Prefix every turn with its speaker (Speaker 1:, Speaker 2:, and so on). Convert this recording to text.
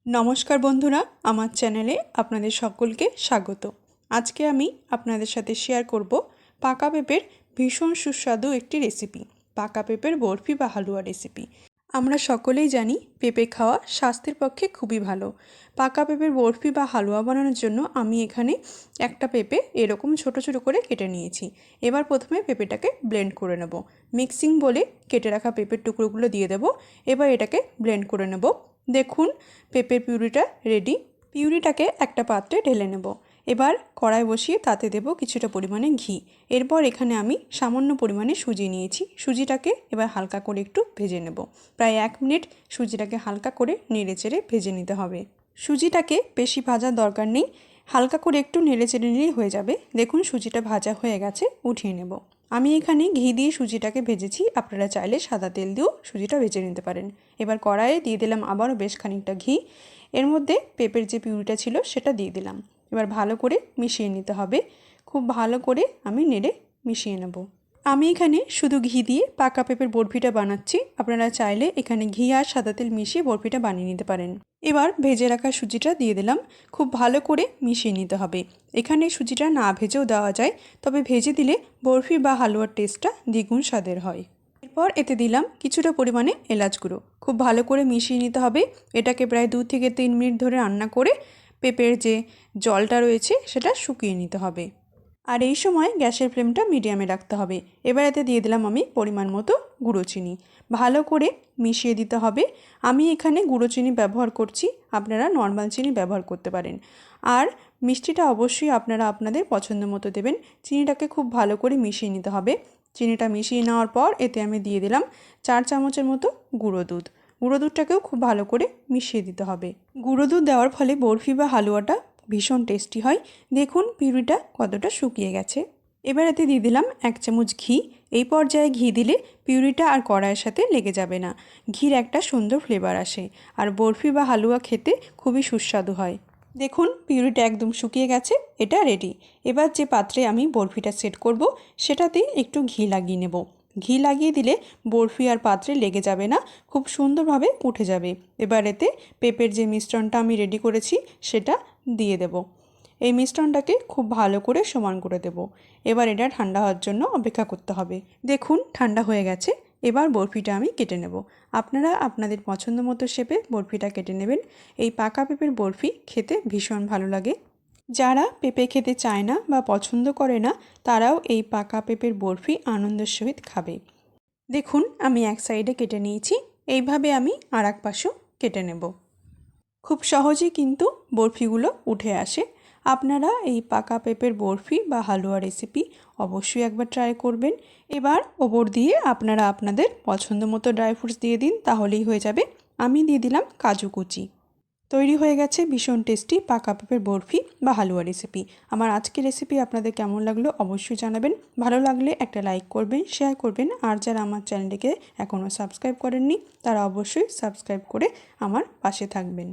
Speaker 1: নমস্কার বন্ধুরা, আমার চ্যানেলে আপনাদের সকলকে স্বাগত। আজকে আমি আপনাদের সাথে শেয়ার করব পাকা পেঁপের ভীষণ সুস্বাদু একটি রেসিপি, পাকা পেঁপের বরফি বা হালুয়া রেসিপি। আমরা সকলেই জানি পেঁপে খাওয়া স্বাস্থ্যের পক্ষে খুবই ভালো। পাকা পেঁপের বরফি বা হালুয়া বানানোর জন্য আমি এখানে একটা পেঁপে এরকম ছোট ছোট করে কেটে নিয়েছি। এবার প্রথমে পেঁপেটাকে ব্লেন্ড করে নেব। মিক্সিং বলে কেটে রাখা পেঁপের টুকরোগুলো দিয়ে দেব। এবার এটাকে ব্লেন্ড করে নেব। দেখুন পেঁপের পিউরিটা রেডি। পিউরিটাকে একটা পাত্রে ঢেলে নেব। এবার কড়াই বসিয়ে তাতে দেব কিছুটা পরিমাণে ঘি। এরপর এখানে আমি সামান্য পরিমাণে সুজি নিয়েছি। সুজিটাকে এবার হালকা করে একটু ভেজে নেব। প্রায় 1 মিনিট সুজিটাকে হালকা করে নেড়েচেড়ে ভেজে নিতে হবে। সুজিটাকে বেশি ভাজার দরকার নেই, হালকা করে একটু নেড়েচেড়ে নিলেই হয়ে যাবে। দেখুন সুজিটা ভাজা হয়ে গেছে, উঠিয়ে নেব। আমি এখানে ঘি দিয়ে সুজিটাকে ভেজেছি, আপনারা চাইলে সাদা তেল দিয়েও সুজিটা ভেজে নিতে পারেন। এবার কড়াইয়ে দিয়ে দিলাম আবারও বেশ খানিকটা ঘি। এর মধ্যে পেঁপের যে পিউরিটা ছিল সেটা দিয়ে দিলাম। এবার ভালো করে মিশিয়ে নিতে হবে। খুব ভালো করে আমি নেড়ে মিশিয়ে নেব। আমি এখানে শুধু ঘি দিয়ে পাকা পেঁপের বরফিটা বানাচ্ছি, আপনারা চাইলে এখানে ঘি আর সাদা তেল মিশিয়ে বরফিটা বানিয়ে নিতে পারেন। এবার ভেজে রাখা সুজিটা দিয়ে দিলাম। খুব ভালো করে মিশিয়ে নিতে হবে। এখানে সুজিটা না ভেজেও দেওয়া যায়, তবে ভেজে দিলে বরফি বা হালুয়ার টেস্টটা দ্বিগুণ স্বাদের হয়। এরপর এতে দিলাম কিছুটা পরিমাণে এলাচ গুঁড়ো। খুব ভালো করে মিশিয়ে নিতে হবে। এটাকে প্রায় 2 থেকে 3 মিনিট ধরে রান্না করে পেঁপের যে জলটা রয়েছে সেটা শুকিয়ে নিতে হবে। আর এই সময় গ্যাসের ফ্লেমটা মিডিয়ামে রাখতে হবে। এবার এতে দিয়ে দিলাম আমি পরিমাণ মতো গুঁড়ো চিনি। ভালো করে মিশিয়ে দিতে হবে। আমি এখানে গুঁড়ো চিনি ব্যবহার করছি, আপনারা নর্মাল চিনি ব্যবহার করতে পারেন। আর মিষ্টিটা অবশ্যই আপনারা আপনাদের পছন্দ মতো দেবেন। চিনিটাকে খুব ভালো করে মিশিয়ে নিতে হবে। চিনিটা মিশিয়ে নেওয়ার পর এতে আমি দিয়ে দিলাম 4 চামচের মতো গুঁড়ো দুধ। গুঁড়ো দুধটাকেও খুব ভালো করে মিশিয়ে দিতে হবে। গুঁড়ো দুধ দেওয়ার ফলে বরফি বা হালুয়াটা ভীষণ টেস্টি হয়। দেখুন পিউরিটা কতটা শুকিয়ে গেছে। এবার এতে দিয়ে দিলাম 1 চামচ ঘি। এই পর্যায়ে ঘি দিলে পিউরিটা আর কড়াইয়ের সাথে লেগে যাবে না। ঘির একটা সুন্দর ফ্লেভার আসে, আর বরফি বা হালুয়া খেতে খুবই সুস্বাদু হয়। দেখুন পিউরিটা একদম শুকিয়ে গেছে, এটা রেডি। এবার যে পাত্রে আমি বরফিটা সেট করব সেটাতেই একটু ঘি লাগিয়ে নেব। ঘি লাগিয়ে দিলে বরফি আর পাত্রে লেগে যাবে না, খুব সুন্দরভাবে উঠে যাবে। এবার এতে পেঁপের যে মিশ্রণটা আমি রেডি করেছি সেটা দিয়ে দেব। এই মিশ্রণটাকে খুব ভালো করে সমান করে দেব। এবার এটা ঠান্ডা হওয়ার জন্য অপেক্ষা করতে হবে। দেখুন ঠান্ডা হয়ে গেছে। এবার বরফিটা আমি কেটে নেব। আপনারা আপনাদের পছন্দ মতো শেপে বরফিটা কেটে নেবেন। এই পাকা পেঁপের বরফি খেতে ভীষণ ভালো লাগে। যারা পেঁপে খেতে চায় না বা পছন্দ করে না তারাও এই পাকা পেঁপের বরফি আনন্দের সহিত খাবে। দেখুন আমি এক সাইডে কেটে নিয়েছি, এইভাবে আমি আর এক পাশেও কেটে নেব। খুব সহজেই কিন্তু বরফিগুলো উঠে আসে। আপনারা এই পাকা পেঁপের বরফি বা হালুয়া রেসিপি অবশ্যই একবার ট্রাই করবেন। এবার ওপর দিয়ে আপনারা আপনাদের পছন্দ মতো ড্রাই ফ্রুটস দিয়ে দিন, তাহলেই হয়ে যাবে। আমি দিয়ে দিলাম কাজু কুচি। তৈরি হয়ে গেছে ভীষণ টেস্টি পাকা পেঁপের বরফি বা হালুয়া রেসিপি। আমার আজকের রেসিপি আপনাদের কেমন লাগলো অবশ্যই জানাবেন। ভালো লাগলে একটা লাইক করবেন, শেয়ার করবেন। আর যারা আমার চ্যানেলটিকে এখনও সাবস্ক্রাইব করেননি তারা অবশ্যই সাবস্ক্রাইব করে আমার পাশে থাকবেন।